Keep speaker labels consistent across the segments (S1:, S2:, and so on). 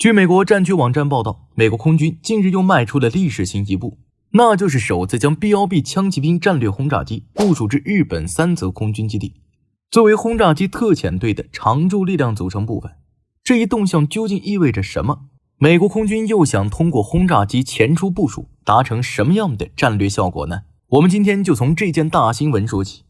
S1: 据美国战区网站报道，美国空军近日又迈出了历史性一步，那就是首次将 B-1B 枪骑兵战略轰炸机部署至日本三泽空军基地，作为轰炸机特遣队的常驻力量组成部分。这一动向究竟意味着什么？美国空军又想通过轰炸机前出部署达成什么样的战略效果呢？我们今天就从这件大新闻说起。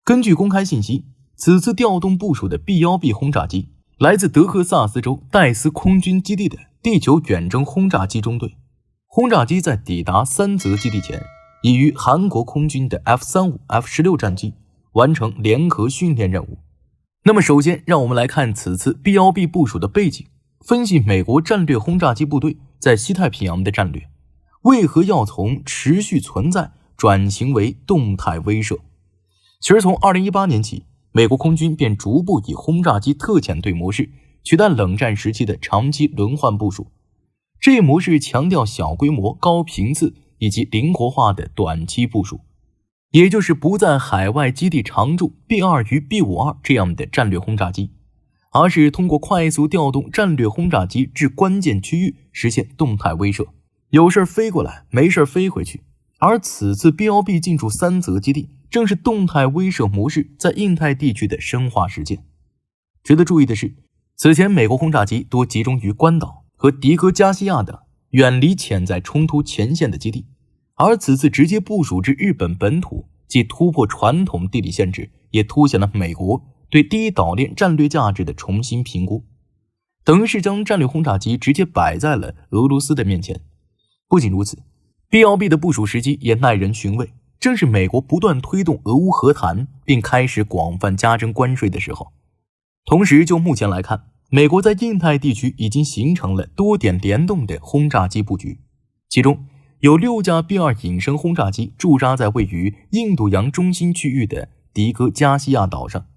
S1: 根据公开信息，此次调动部署的 B-1B 轰炸机来自德克萨斯州戴斯空军基地的地球远征轰炸机中队。轰炸机在抵达三泽基地前，已与韩国空军的 F-35、F-16 战机完成联合训练任务。那么首先让我们来看此次 B-1B 部署的背景，分析美国战略轰炸机部队在西太平洋的战略，为何要从持续存在转型为动态威慑。其实从2018年起，美国空军便逐步以轰炸机特遣队模式取代冷战时期的长期轮换部署。这一模式强调小规模、高频次以及灵活化的短期部署，也就是不在海外基地常驻 B-2与 B-52 这样的战略轰炸机，而是通过快速调动战略轰炸机至关键区域实现动态威慑，有事飞过来，没事飞回去。而此次 B-1B 进驻三泽基地，正是动态威慑模式在印太地区的深化实践。值得注意的是，此前美国轰炸机多集中于关岛和迪戈加西亚等远离潜在冲突前线的基地，而此次直接部署至日本本土，既突破传统地理限制，也凸显了美国对第一岛链战略价值的重新评估，等于是将战略轰炸机直接摆在了俄罗斯的面前。不仅如此， B-1B 的部署时机也耐人寻味，正是美国不断推动俄乌和谈并开始广泛加征关税的时候。同时就目前来看，美国在印太地区已经形成了多点联动的轰炸机布局，其中有6架 B-2 隐身轰炸机驻扎在位于印度洋中心区域的迪戈加西亚岛上，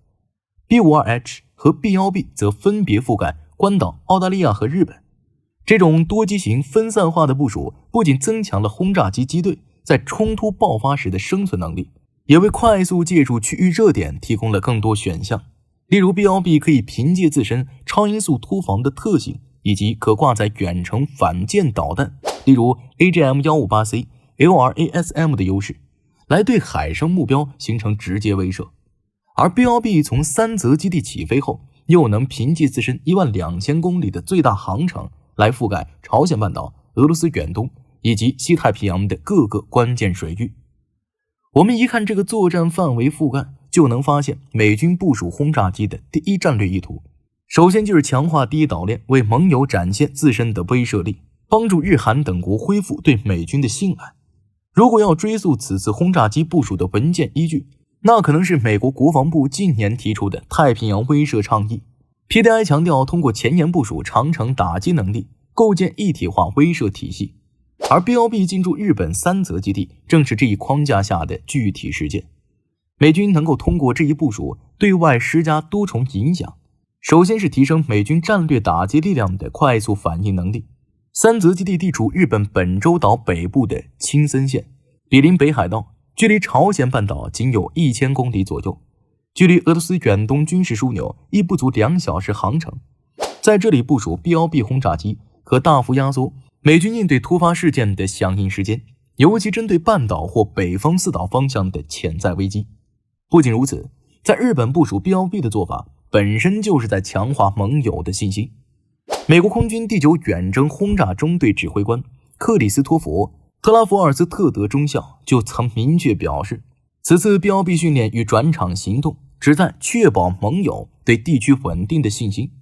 S1: B-52H 和 B-1B 则分别覆盖关岛、澳大利亚和日本。这种多机型分散化的部署不仅增强了轰炸机机队在冲突爆发时的生存能力，也为快速介入区域热点提供了更多选项。例如 B-1B 可以凭借自身超音速突防的特性，以及可挂载远程反舰导弹，例如 AGM-158C、LRASM 的优势，来对海上目标形成直接威慑。而 B-1B 从三泽基地起飞后，又能凭借自身12000公里的最大航程来覆盖朝鲜半岛、俄罗斯远东以及西太平洋的各个关键水域。我们一看这个作战范围覆盖，就能发现美军部署轰炸机的第一战略意图，首先就是强化第一岛链，为盟友展现自身的威慑力，帮助日韩等国恢复对美军的信赖。如果要追溯此次轰炸机部署的文件依据，那可能是美国国防部近年提出的太平洋威慑倡议。PDI 强调通过前沿部署长程打击能力，构建一体化威慑体系，而 B-1B 进驻日本三泽基地正是这一框架下的具体实践。美军能够通过这一部署对外施加多重影响，首先是提升美军战略打击力量的快速反应能力。三泽基地地处日本本州岛北部的青森县，毗邻北海道，距离朝鲜半岛仅有1000公里左右，距离俄罗斯远东军事枢纽亦不足2小时航程。在这里部署 B-1B 轰炸机，可大幅压缩美军应对突发事件的响应时间，尤其针对半岛或北方四岛方向的潜在危机。不仅如此，在日本部署 B-1B 的做法本身就是在强化盟友的信心。美国空军第9远征轰炸中队指挥官克里斯托弗·特拉弗尔斯特德中校就曾明确表示，此次 B-1B 训练与转场行动旨在确保盟友对地区稳定的信心，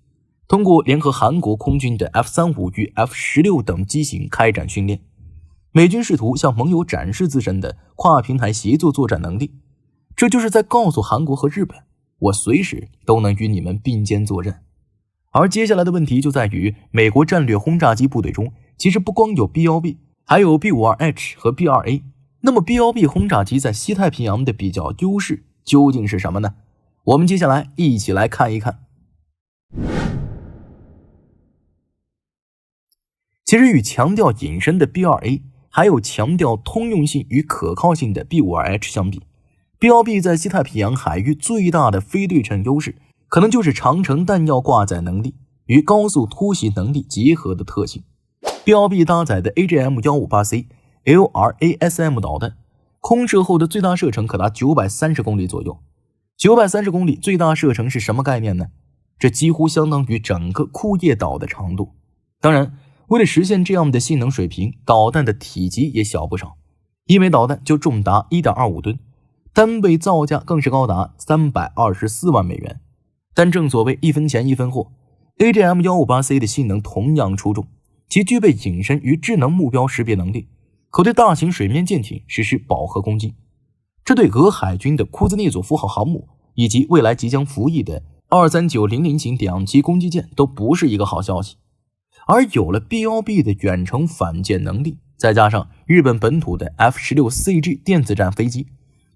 S1: 通过联合韩国空军的 F-35与 F-16 等机型开展训练，美军试图向盟友展示自身的跨平台协作作战能力，这就是在告诉韩国和日本，我随时都能与你们并肩作战。而接下来的问题就在于，美国战略轰炸机部队中其实不光有 B-1B， 还有 B-52H 和 B-2A。 那么 B-1B 轰炸机在西太平洋的比较优势究竟是什么呢？我们接下来一起来看一看。其实与强调隐身的 B-2A 还有强调通用性与可靠性的 B-52H 相比， ，BLB 在西太平洋海域最大的非对称优势，可能就是长程弹药挂载能力与高速突袭能力结合的特性。BLB 搭载的 AGM-158C LRASM 导弹，空射后的最大射程可达930公里左右。930公里最大射程是什么概念呢？这几乎相当于整个库页岛的长度。当然，为了实现这样的性能水平，导弹的体积也小不少，一枚导弹就重达 1.25 吨，单位造价更是高达324万美元。但正所谓一分钱一分货， AGM-158C 的性能同样出众，其具备隐身与智能目标识别能力，可对大型水面舰艇实施饱和攻击。这对俄海军的库兹涅佐夫号航母以及未来即将服役的23900型两栖攻击舰都不是一个好消息。而有了 BLB 的远程反舰能力，再加上日本本土的 F-16CG 电子战飞机，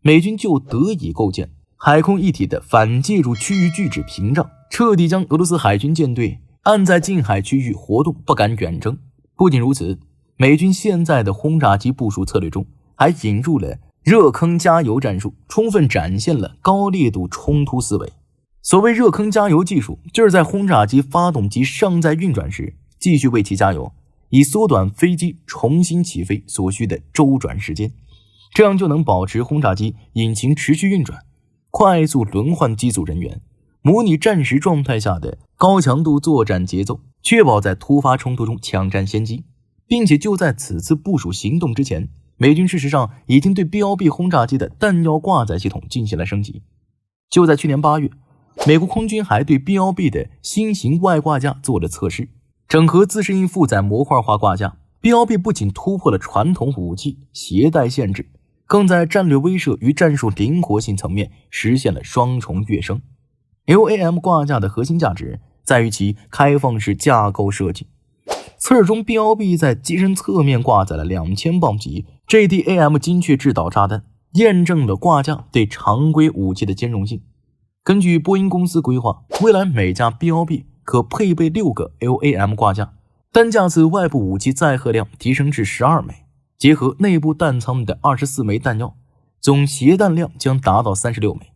S1: 美军就得以构建海空一体的反介入区域拒止屏障，彻底将俄罗斯海军舰队按在近海区域活动，不敢远征。不仅如此，美军现在的轰炸机部署策略中还引入了热坑加油战术，充分展现了高烈度冲突思维。所谓热坑加油技术，就是在轰炸机发动机尚在运转时继续为其加油，以缩短飞机重新起飞所需的周转时间，这样就能保持轰炸机引擎持续运转，快速轮换机组人员，模拟战时状态下的高强度作战节奏，确保在突发冲突中抢占先机。并且就在此次部署行动之前，美军事实上已经对 BLB 轰炸机的弹药挂载系统进行了升级。就在去年8月，美国空军还对 BLB 的新型外挂架做了测试，整合自适应负载模块化挂架， BLB 不仅突破了传统武器携带限制，更在战略威慑与战术灵活性层面实现了双重跃升。 LAM 挂架的核心价值在于其开放式架构设计。测试中 BLB 在机身侧面挂载了2000磅级 JDAM 精确制导炸弹，验证了挂架对常规武器的兼容性。根据波音公司规划，未来每架 BLB 可配备6个 LAM 挂架，单架次外部武器载荷量提升至12枚，结合内部弹仓的24枚弹药，总携弹量将达到36枚。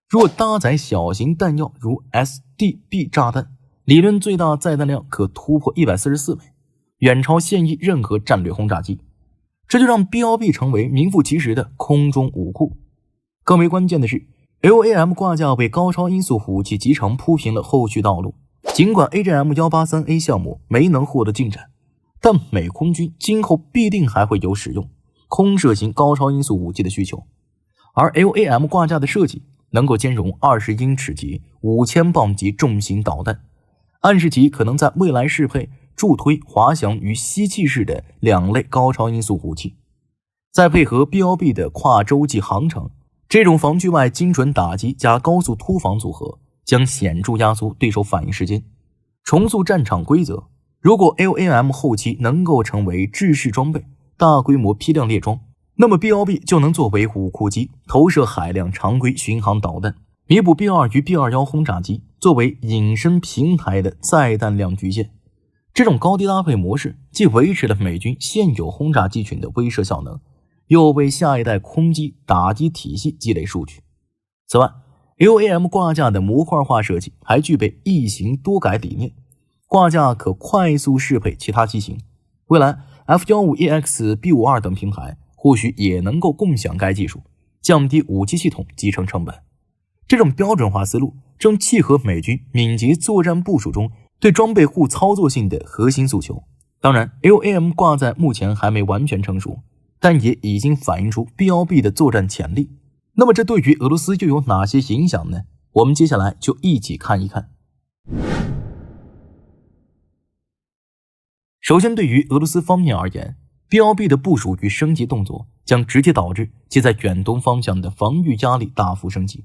S1: 若搭载小型弹药如 SDB 炸弹，理论最大载弹量可突破144枚，远超现役任何战略轰炸机。这就让 BLB 成为名副其实的空中武库。更为关键的是， LAM 挂架为高超音速武器集成铺平了后续道路。尽管 AGM-183A 项目没能获得进展，但美空军今后必定还会有使用空射型高超音速武器的需求。而 LAM 挂架的设计能够兼容20英尺级5000磅级重型导弹，暗示其可能在未来适配助推、滑翔与吸气式的2类高超音速武器。再配合 BLB 的跨洲际航程，这种防区外精准打击加高速突防组合将显著压缩对手反应时间，重塑战场规则。如果 LAM 后期能够成为制式装备，大规模批量列装，那么 BLB 就能作为武库机投射海量常规巡航导弹，弥补 B2与 B21轰炸机作为隐身平台的载弹量局限。这种高低搭配模式既维持了美军现有轰炸机群的威慑效能，又为下一代空机打击体系积累数据。此外， LAM 挂架的模块化设计还具备异形多改理念，挂架可快速适配其他机型。未来 F-15EX、B-52 等平台或许也能够共享该技术，降低武器系统集成成本。这种标准化思路正契合美军敏捷作战部署中对装备互操作性的核心诉求。当然 LAM 挂载目前还没完全成熟，但也已经反映出 BLB 的作战潜力。那么这对于俄罗斯又有哪些影响呢？我们接下来就一起看一看。首先，对于俄罗斯方面而言， BLB 的部署与升级动作将直接导致其在远东方向的防御压力大幅升级。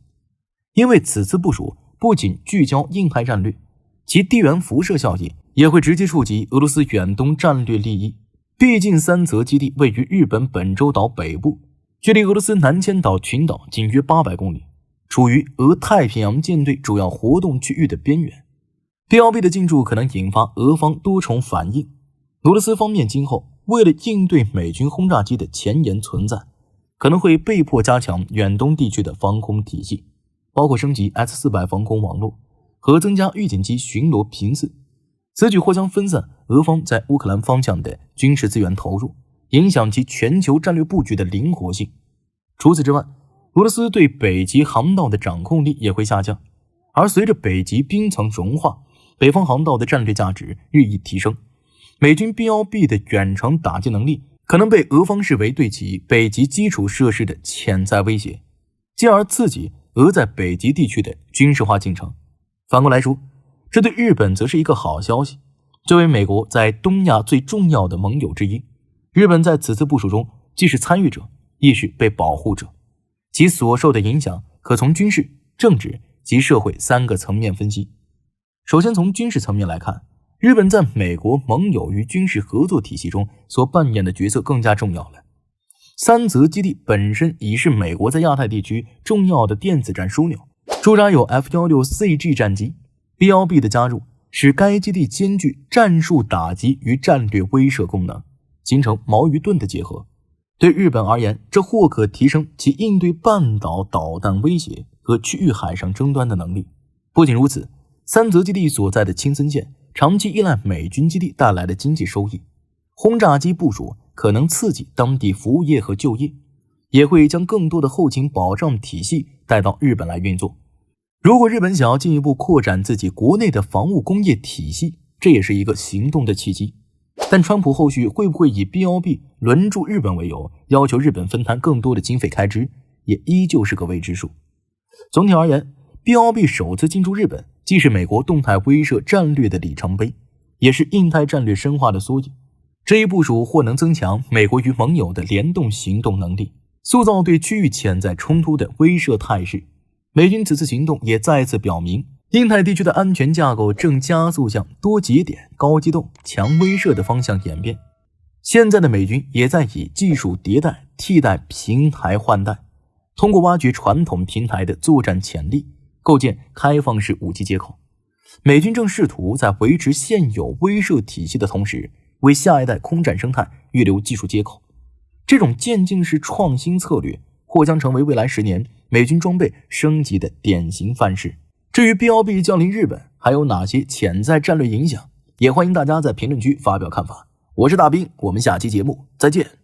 S1: 因为此次部署不仅聚焦印太战略，其地缘辐射效应也会直接触及俄罗斯远东战略利益。毕竟三泽基地位于日本本州岛北部，距离俄罗斯南千岛群岛仅约800公里，处于俄太平洋舰队主要活动区域的边缘。BLB 的进驻可能引发俄方多重反应。俄罗斯方面今后为了应对美军轰炸机的前沿存在，可能会被迫加强远东地区的防空体系，包括升级 S-400 防空网络和增加预警机巡逻频次。此举或将分散俄方在乌克兰方向的军事资源投入，影响其全球战略布局的灵活性。除此之外，俄罗斯对北极航道的掌控力也会下降，而随着北极冰层融化，北方航道的战略价值日益提升，美军 B-1B 的远程打击能力可能被俄方视为对其北极基础设施的潜在威胁，进而刺激俄在北极地区的军事化进程。反过来说，这对日本则是一个好消息。作为美国在东亚最重要的盟友之一，日本在此次部署中既是参与者，亦是被保护者，其所受的影响可从军事、政治及社会3个层面分析。首先从军事层面来看，日本在美国盟友与军事合作体系中所扮演的角色更加重要了。三泽基地本身已是美国在亚太地区重要的电子战枢纽，驻扎有 F-16CG 战机， B-1B 的加入使该基地兼具战术打击与战略威慑功能，形成矛与盾的结合。对日本而言，这或可提升其应对半岛导弹威胁和区域海上争端的能力。不仅如此，三泽基地所在的青森县长期依赖美军基地带来的经济收益，轰炸机部署可能刺激当地服务业和就业，也会将更多的后勤保障体系带到日本来运作。如果日本想要进一步扩展自己国内的防务工业体系，这也是一个行动的契机。但川普后续会不会以 B-1B 轮驻日本为由，要求日本分摊更多的经费开支，也依旧是个未知数。总体而言， B-1B 首次进驻日本，既是美国动态威慑战略的里程碑，也是印太战略深化的缩影。这一部署或能增强美国与盟友的联动行动能力，塑造对区域潜在冲突的威慑态势。美军此次行动也再次表明，印太地区的安全架构正加速向多节点、高机动、强威慑的方向演变。现在的美军也在以技术迭代替代平台换代，通过挖掘传统平台的作战潜力，构建开放式武器接口。美军正试图在维持现有威慑体系的同时，为下一代空战生态预留技术接口。这种渐进式创新策略或将成为未来10年美军装备升级的典型范式。至于 B-1B 降临日本还有哪些潜在战略影响，也欢迎大家在评论区发表看法。我是大兵，我们下期节目再见。